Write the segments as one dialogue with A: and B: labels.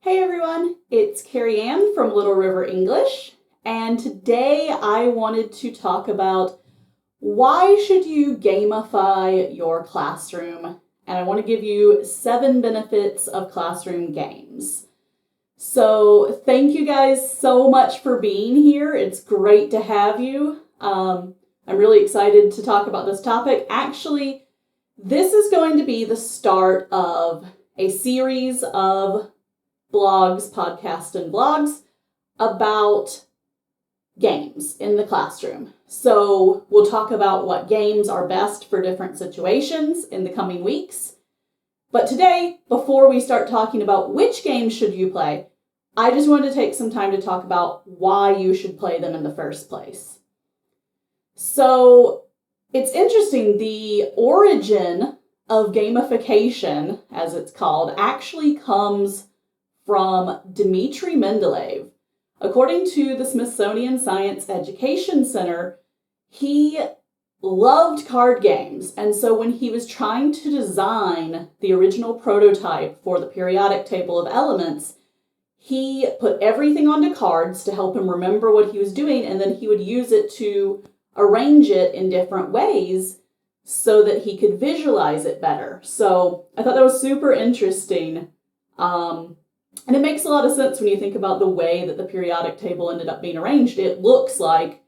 A: Hey everyone, it's Carrie Ann from Little River English, and today I wanted to talk about why should you gamify your classroom, and I want to give you 7 benefits of classroom games. So thank you guys so much for being here. It's great to have you. I'm really excited to talk about this topic. Actually, this is going to be the start of a series of blogs, podcasts, and blogs about games in the classroom. So we'll talk about what games are best for different situations in the coming weeks. But today, before we start talking about which games should you play, I just wanted to take some time to talk about why you should play them in the first place. So it's interesting, the origin of gamification, as it's called, actually comes from Dmitri Mendeleev. According to the Smithsonian Science Education Center, he loved card games, and so when he was trying to design the original prototype for the periodic table of elements, he put everything onto cards to help him remember what he was doing, and then he would use it to arrange it in different ways so that he could visualize it better. So I thought that was super interesting. And it makes a lot of sense when you think about the way that the periodic table ended up being arranged. It looks like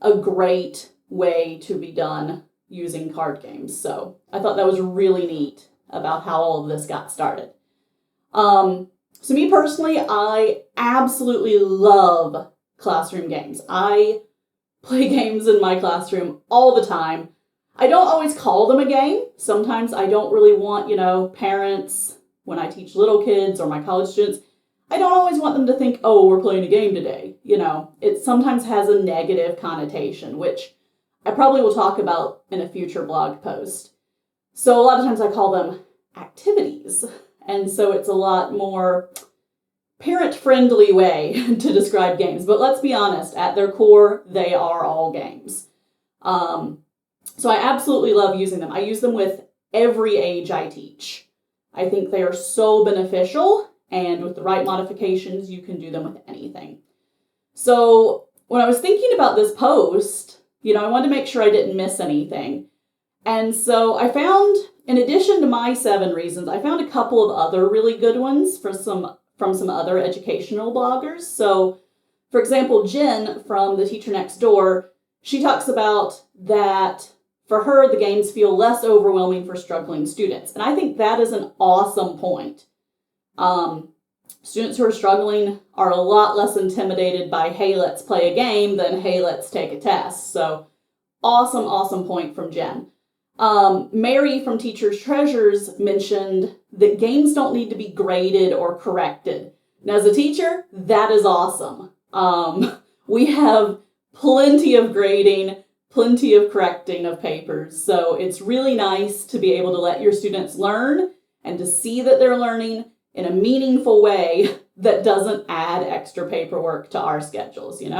A: a great way to be done using card games. So I thought that was really neat about how all of this got started. So me personally, I absolutely love classroom games. I play games in my classroom all the time. I don't always call them a game. Sometimes I don't really want, parents, when I teach little kids or my college students, I don't always want them to think, oh, we're playing a game today. It sometimes has a negative connotation, which I probably will talk about in a future blog post. So a lot of times I call them activities. And so it's a lot more parent-friendly way to describe games. But let's be honest, at their core, they are all games. So I absolutely love using them. I use them with every age I teach. I think they are so beneficial, and with the right modifications, you can do them with anything. So when I was thinking about this post, I wanted to make sure I didn't miss anything. And so I found, in addition to my 7 reasons, I found a couple of other really good ones from some other educational bloggers. So, for example, Jen from The Teacher Next Door, she talks about that for her, the games feel less overwhelming for struggling students. And I think that is an awesome point. Students who are struggling are a lot less intimidated by, hey, let's play a game than, hey, let's take a test. So awesome point from Jen. Mary from Teacher's Treasures mentioned that games don't need to be graded or corrected. And as a teacher, that is awesome. We have plenty of grading, plenty of correcting of papers. So it's really nice to be able to let your students learn and to see that they're learning in a meaningful way that doesn't add extra paperwork to our schedules, And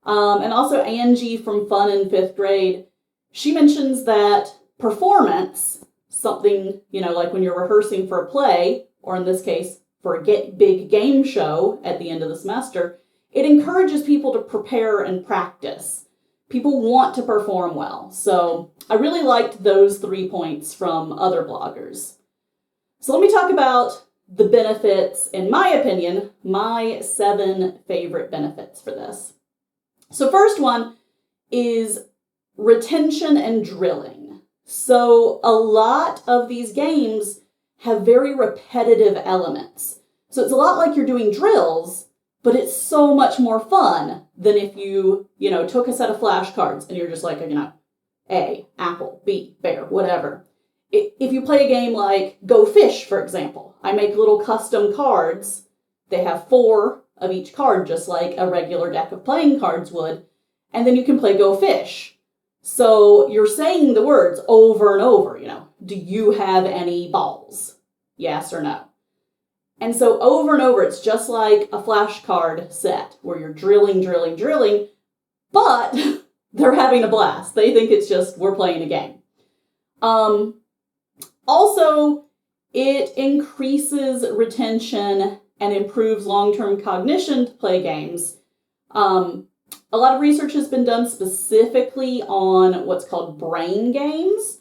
A: also Angie from Fun in 5th grade, she mentions that performance, something, like when you're rehearsing for a play, or in this case, for a big game show at the end of the semester, it encourages people to prepare and practice. People want to perform well. So I really liked those 3 points from other bloggers. So let me talk about the benefits, in my opinion, my 7 favorite benefits for this. So first one is retention and drilling. So a lot of these games have very repetitive elements. So it's a lot like you're doing drills, but it's so much more fun than if you, took a set of flashcards and you're just like, A, apple, B, bear, whatever. If you play a game like Go Fish, for example, I make little custom cards. They have 4 of each card, just like a regular deck of playing cards would. And then you can play Go Fish. So you're saying the words over and over, do you have any balls? Yes or no? And so over and over, it's just like a flashcard set where you're drilling, but they're having a blast. They think it's just, we're playing a game. Also, It increases retention and improves long-term cognition to play games. A lot of research has been done specifically on what's called brain games.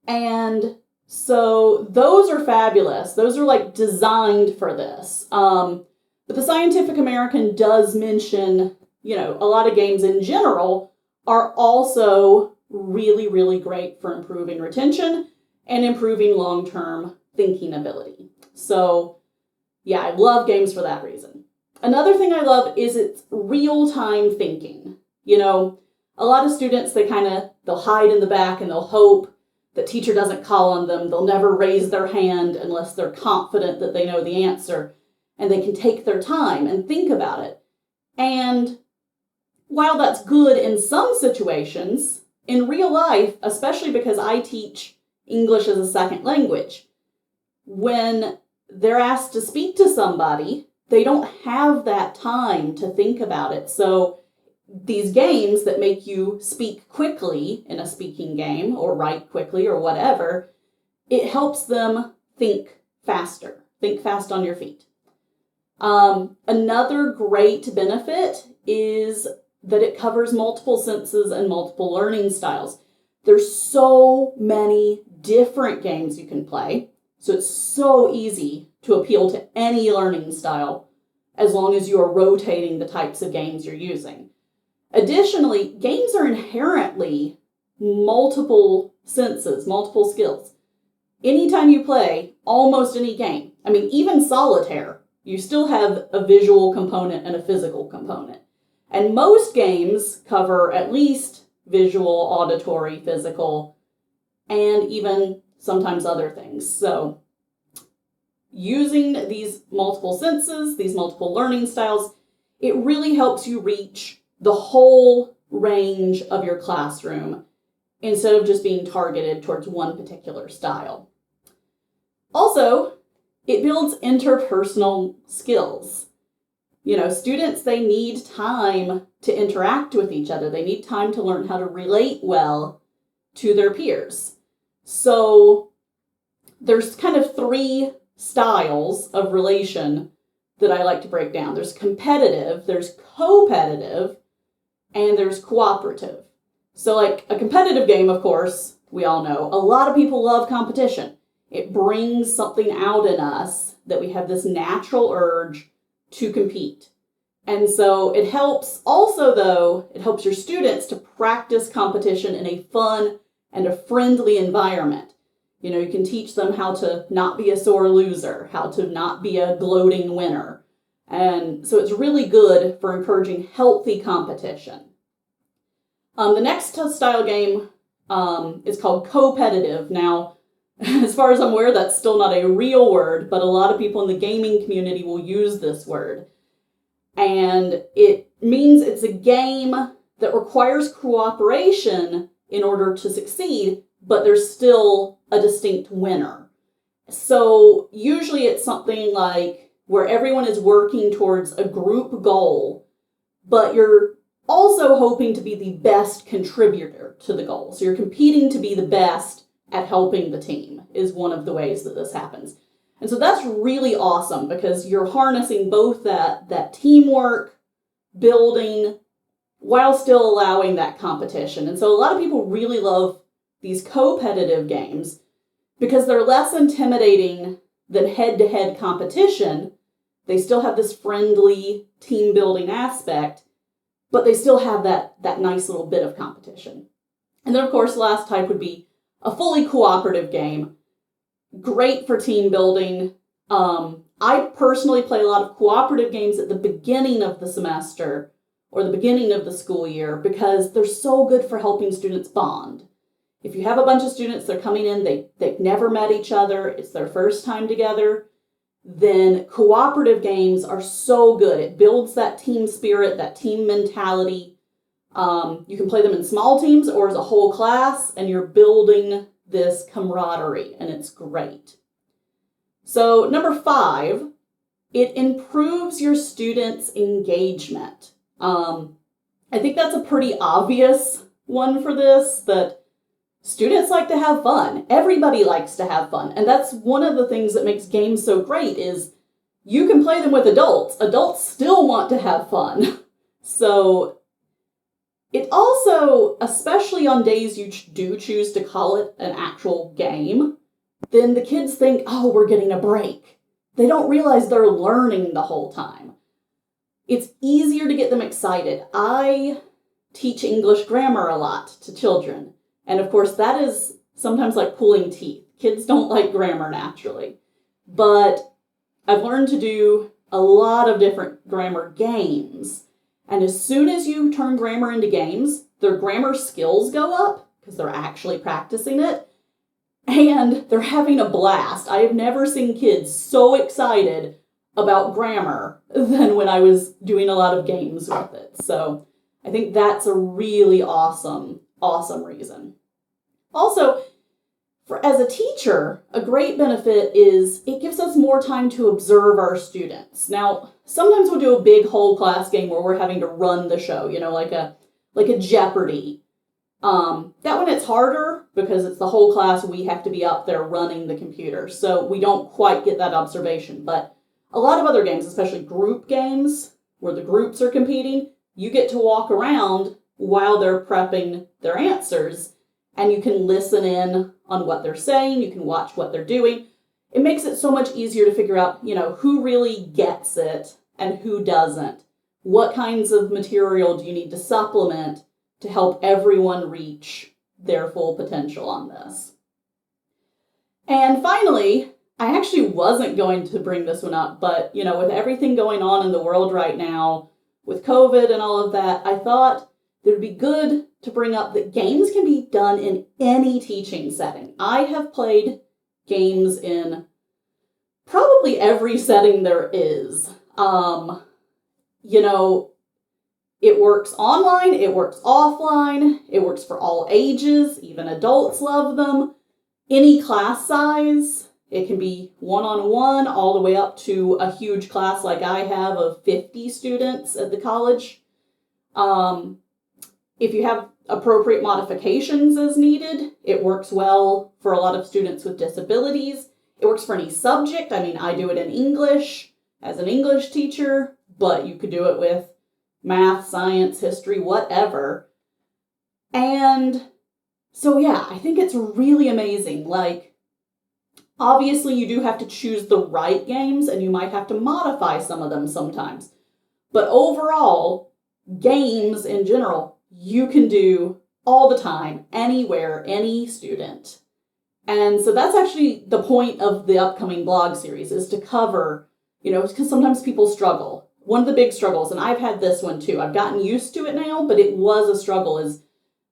A: And so those are fabulous. Those are like designed for this. But the Scientific American does mention, a lot of games in general are also really, really great for improving retention and improving long-term thinking ability. So yeah, I love games for that reason. Another thing I love is it's real-time thinking. A lot of students, they'll hide in the back and they'll hope the teacher doesn't call on them. They'll never raise their hand unless they're confident that they know the answer, and they can take their time and think about it. And while that's good in some situations, in real life, especially because I teach English as a second language, when they're asked to speak to somebody, they don't have that time to think about it. So these games that make you speak quickly in a speaking game or write quickly or whatever, it helps them think faster. Think fast on your feet. Another great benefit is that it covers multiple senses and multiple learning styles. There's so many different games you can play, so it's so easy to appeal to any learning style as long as you are rotating the types of games you're using. Additionally, games are inherently multiple senses, multiple skills. Anytime you play almost any game, even solitaire, you still have a visual component and a physical component. And most games cover at least visual, auditory, physical, and even sometimes other things. So using these multiple senses, these multiple learning styles, it really helps you reach the whole range of your classroom instead of just being targeted towards one particular style. Also, it builds interpersonal skills. Students, they need time to interact with each other. They need time to learn how to relate well to their peers. So there's kind of 3 styles of relation that I like to break down. There's competitive, there's co-competitive, and there's cooperative. So like a competitive game, of course, we all know, a lot of people love competition. It brings something out in us that we have this natural urge to compete. And so it helps also, though, it helps your students to practice competition in a fun and a friendly environment. You can teach them how to not be a sore loser, how to not be a gloating winner. And so it's really good for encouraging healthy competition. The next style game is called co-competitive. Now, as far as I'm aware, that's still not a real word, but a lot of people in the gaming community will use this word. And it means it's a game that requires cooperation in order to succeed, but there's still a distinct winner. So usually it's something like where everyone is working towards a group goal, but you're also hoping to be the best contributor to the goal. So you're competing to be the best at helping the team is one of the ways that this happens. And so that's really awesome because you're harnessing both that teamwork, building, while still allowing that competition. And so a lot of people really love these co-competitive games because they're less intimidating than head-to-head competition. They still have this friendly team-building aspect, but they still have that nice little bit of competition. And then, of course, the last type would be a fully cooperative game. Great for team building. I personally play a lot of cooperative games at the beginning of the semester or the beginning of the school year because they're so good for helping students bond. If you have a bunch of students, they're coming in, they've never met each other, it's their first time together, then cooperative games are so good. It builds that team spirit, that team mentality. You can play them in small teams or as a whole class, and you're building this camaraderie, and it's great. So number 5, it improves your students' engagement. I think that's a pretty obvious one for this, that students like to have fun. Everybody likes to have fun. And that's one of the things that makes games so great is you can play them with adults. Adults still want to have fun. So it also, especially on days you do choose to call it an actual game, then the kids think, oh, we're getting a break. They don't realize they're learning the whole time. It's easier to get them excited. I teach English grammar a lot to children. And of course, that is sometimes like pulling teeth. Kids don't like grammar naturally. But I've learned to do a lot of different grammar games. And as soon as you turn grammar into games, their grammar skills go up because they're actually practicing it. And they're having a blast. I have never seen kids so excited about grammar than when I was doing a lot of games with it. So I think that's a really awesome reason. Also, as a teacher, a great benefit is it gives us more time to observe our students. Now, sometimes we'll do a big whole class game where we're having to run the show, like a Jeopardy. That one it's harder because it's the whole class. We have to be up there running the computer. So we don't quite get that observation. But a lot of other games, especially group games where the groups are competing, you get to walk around while they're prepping their answers and you can listen in on what they're saying. You can watch what they're doing. It makes it so much easier to figure out, who really gets it and who doesn't. What kinds of material do you need to supplement to help everyone reach their full potential on this? And finally, I actually wasn't going to bring this one up, but, with everything going on in the world right now, with COVID and all of that, I thought it would be good to bring up that games can be done in any teaching setting. I have played games in probably every setting there is. It works online, it works offline, it works for all ages, even adults love them. Any class size, it can be one-on-one all the way up to a huge class like I have of 50 students at the college. If you have appropriate modifications as needed, it works well for a lot of students with disabilities. It works for any subject. I do it in English as an English teacher, but you could do it with math, science, history, whatever. And so, I think it's really amazing. Obviously, you do have to choose the right games, and you might have to modify some of them sometimes. But overall, games in general, you can do all the time, anywhere, any student. And so that's actually the point of the upcoming blog series, is to cover, because sometimes people struggle. One of the big struggles, and I've had this one too, I've gotten used to it now, but it was a struggle, is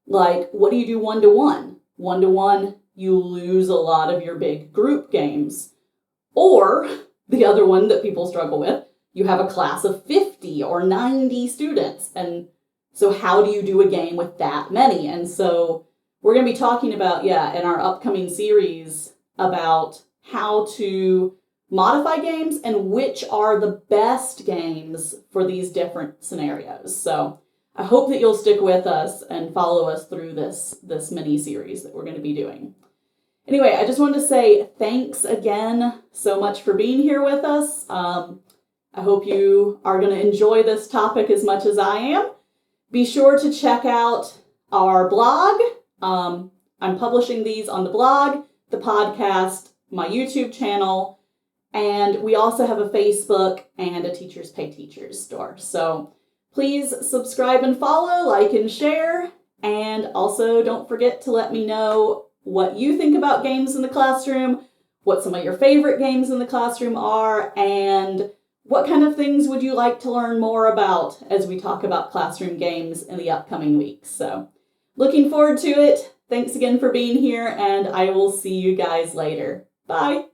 A: what do you do one-to-one? One-to-one, you lose a lot of your big group games. Or the other one that people struggle with, you have a class of 50 or 90 students. And so how do you do a game with that many? And so we're going to be talking about, in our upcoming series about how to modify games and which are the best games for these different scenarios. So I hope that you'll stick with us and follow us through this mini series that we're going to be doing. Anyway, I just wanted to say thanks again so much for being here with us. I hope you are going to enjoy this topic as much as I am. Be sure to check out our blog. I'm publishing these on the blog, the podcast, my YouTube channel, and we also have a Facebook and a Teachers Pay Teachers store. So please subscribe and follow, like and share, and also don't forget to let me know what you think about games in the classroom, what some of your favorite games in the classroom are, and what kind of things would you like to learn more about as we talk about classroom games in the upcoming weeks. So looking forward to it. Thanks again for being here, and I will see you guys later. Bye.